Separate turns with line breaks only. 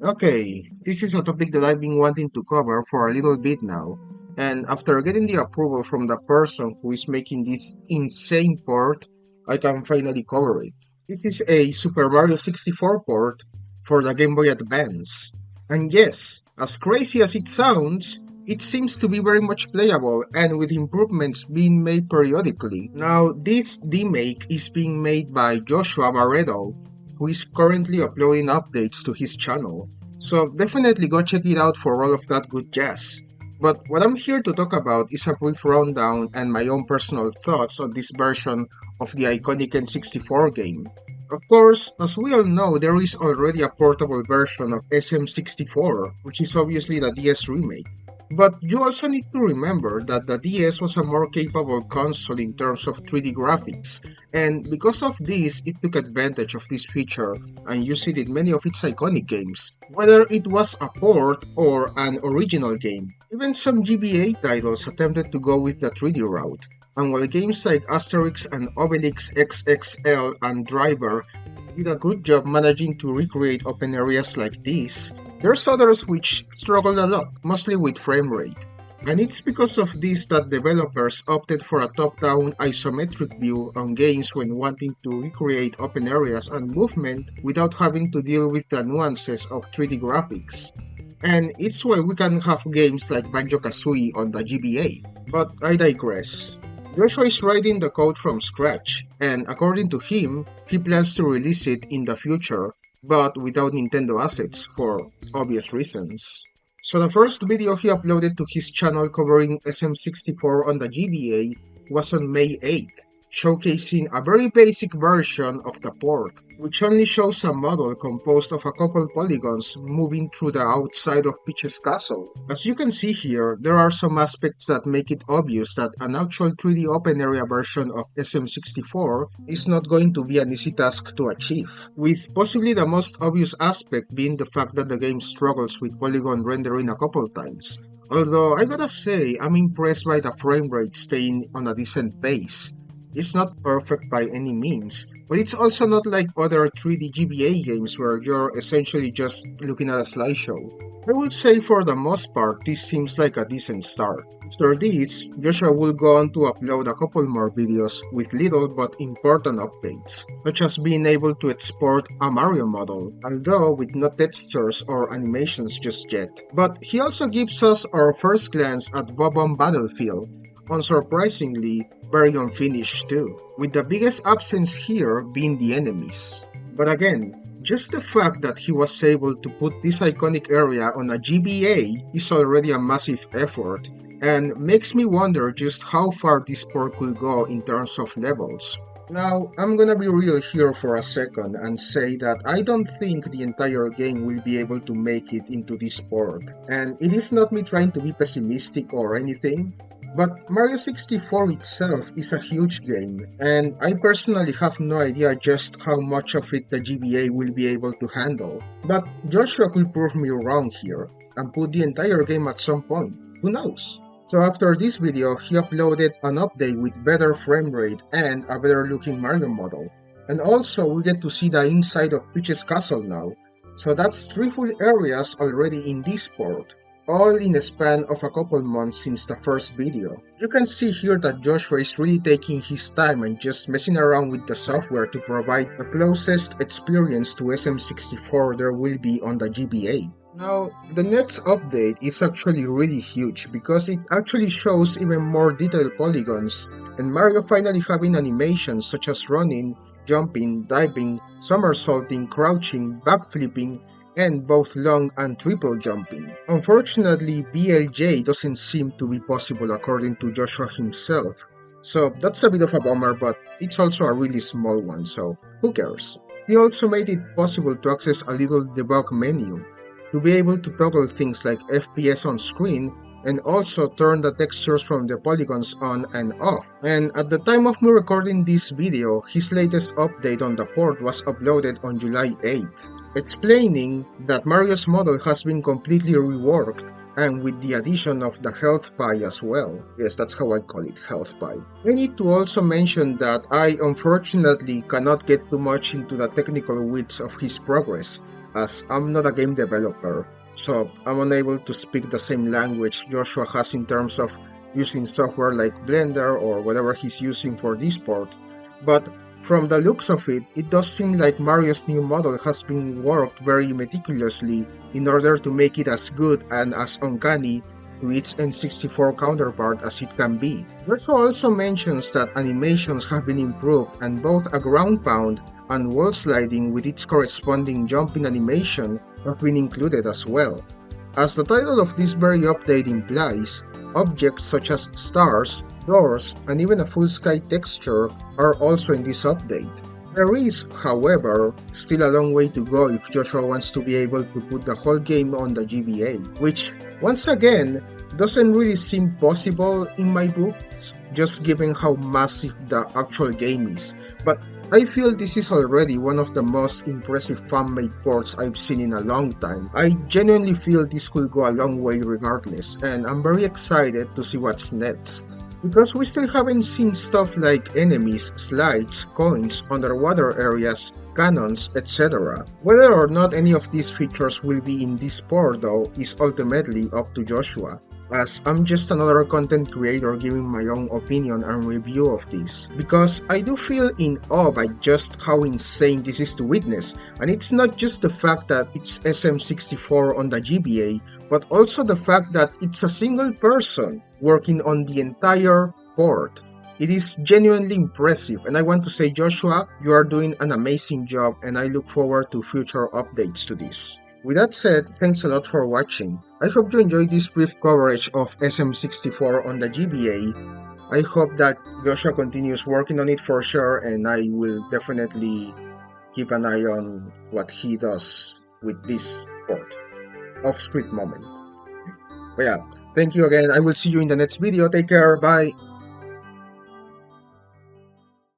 Okay, this is a topic that I've been wanting to cover for a little bit now, and after getting the approval from the person who is making this insane port, I can finally cover it. This is a Super Mario 64 port for the Game Boy Advance. And yes, as crazy as it sounds, it seems to be very much playable and with improvements being made periodically. Now, this remake is being made by Joshua Barretto, who is currently uploading updates to his channel. So definitely go check it out for all of that good jazz. But what I'm here to talk about is a brief rundown and my own personal thoughts on this version of the iconic N64 game. Of course, as we all know, there is already a portable version of SM64, which is obviously the DS remake. But you also need to remember that the DS was a more capable console in terms of 3D graphics, and because of this, it took advantage of this feature and used it in many of its iconic games, whether it was a port or an original game. Even some GBA titles attempted to go with the 3D route, and while games like Asterix and Obelix XXL and Driver did a good job managing to recreate open areas like this, there's others which struggled a lot, mostly with frame rate. And it's because of this that developers opted for a top-down isometric view on games when wanting to recreate open areas and movement without having to deal with the nuances of 3D graphics. And it's why we can have games like Banjo-Kazooie on the GBA. But I digress. Joshua is writing the code from scratch, and according to him, he plans to release it in the future, but without Nintendo assets for obvious reasons. So the first video he uploaded to his channel covering SM64 on the GBA was on May 8th, showcasing a very basic version of the port, which only shows a model composed of a couple polygons moving through the outside of Peach's castle. As you can see here, there are some aspects that make it obvious that an actual 3D open area version of SM64 is not going to be an easy task to achieve, with possibly the most obvious aspect being the fact that the game struggles with polygon rendering a couple times. Although I gotta say, I'm impressed by the frame rate staying on a decent pace. It's not perfect by any means, but it's also not like other 3D GBA games where you're essentially just looking at a slideshow. I would say for the most part, this seems like a decent start. After this, Joshua will go on to upload a couple more videos with little but important updates, such as being able to export a Mario model, although with no textures or animations just yet. But he also gives us our first glance at Bob-omb Battlefield, unsurprisingly, very unfinished too, with the biggest absence here being the enemies. But again, just the fact that he was able to put this iconic area on a GBA is already a massive effort, and makes me wonder just how far this port could go in terms of levels. Now, I'm gonna be real here for a second and say that I don't think the entire game will be able to make it into this port, and it is not me trying to be pessimistic or anything, but Mario 64 itself is a huge game, and I personally have no idea just how much of it the GBA will be able to handle. But Joshua could prove me wrong here, and put the entire game at some point, who knows? So after this video, he uploaded an update with better frame rate and a better looking Mario model. And also, we get to see the inside of Peach's castle now. So that's 3 full areas already in this port, all in a span of a couple months since the first video. You can see here that Joshua is really taking his time and just messing around with the software to provide the closest experience to SM64 there will be on the GBA. Now, the next update is actually really huge because it actually shows even more detailed polygons, and Mario finally having animations such as running, jumping, diving, somersaulting, crouching, backflipping, and both long and triple jumping. Unfortunately, BLJ doesn't seem to be possible according to Joshua himself, so that's a bit of a bummer, but it's also a really small one, so who cares? He also made it possible to access a little debug menu, to be able to toggle things like FPS on screen, and also turn the textures from the polygons on and off. And at the time of me recording this video, his latest update on the port was uploaded on July 8th, explaining that Mario's model has been completely reworked, and with the addition of the health pie as well. Yes, that's how I call it, health pie. I need to also mention that I unfortunately cannot get too much into the technical weeds of his progress, as I'm not a game developer, so I'm unable to speak the same language Joshua has in terms of using software like Blender or whatever he's using for this port. But from the looks of it, it does seem like Mario's new model has been worked very meticulously in order to make it as good and as uncanny to its N64 counterpart as it can be. Joshua also mentions that animations have been improved and both a ground pound and wall sliding with its corresponding jumping animation have been included as well. As the title of this very update implies, objects such as stars, doors, and even a full sky texture are also in this update. There is, however, still a long way to go if Joshua wants to be able to put the whole game on the GBA, which, once again, doesn't really seem possible in my books, just given how massive the actual game is. But I feel this is already one of the most impressive fan-made ports I've seen in a long time. I genuinely feel this could go a long way regardless, and I'm very excited to see what's next. Because we still haven't seen stuff like enemies, slides, coins, underwater areas, cannons, etc. Whether or not any of these features will be in this port though is ultimately up to Joshua, as I'm just another content creator giving my own opinion and review of this, because I do feel in awe by just how insane this is to witness, and it's not just the fact that it's SM64 on the GBA, but also the fact that it's a single person working on the entire port. It is genuinely impressive, and I want to say, Joshua, you are doing an amazing job, and I look forward to future updates to this. With that said, thanks a lot for watching. I hope you enjoyed this brief coverage of SM64 on the GBA. I hope that Joshua continues working on it for sure, and I will definitely keep an eye on what he does with this port. Off-script moment. But yeah, thank you again. I will see you in the next video. Take care. Bye.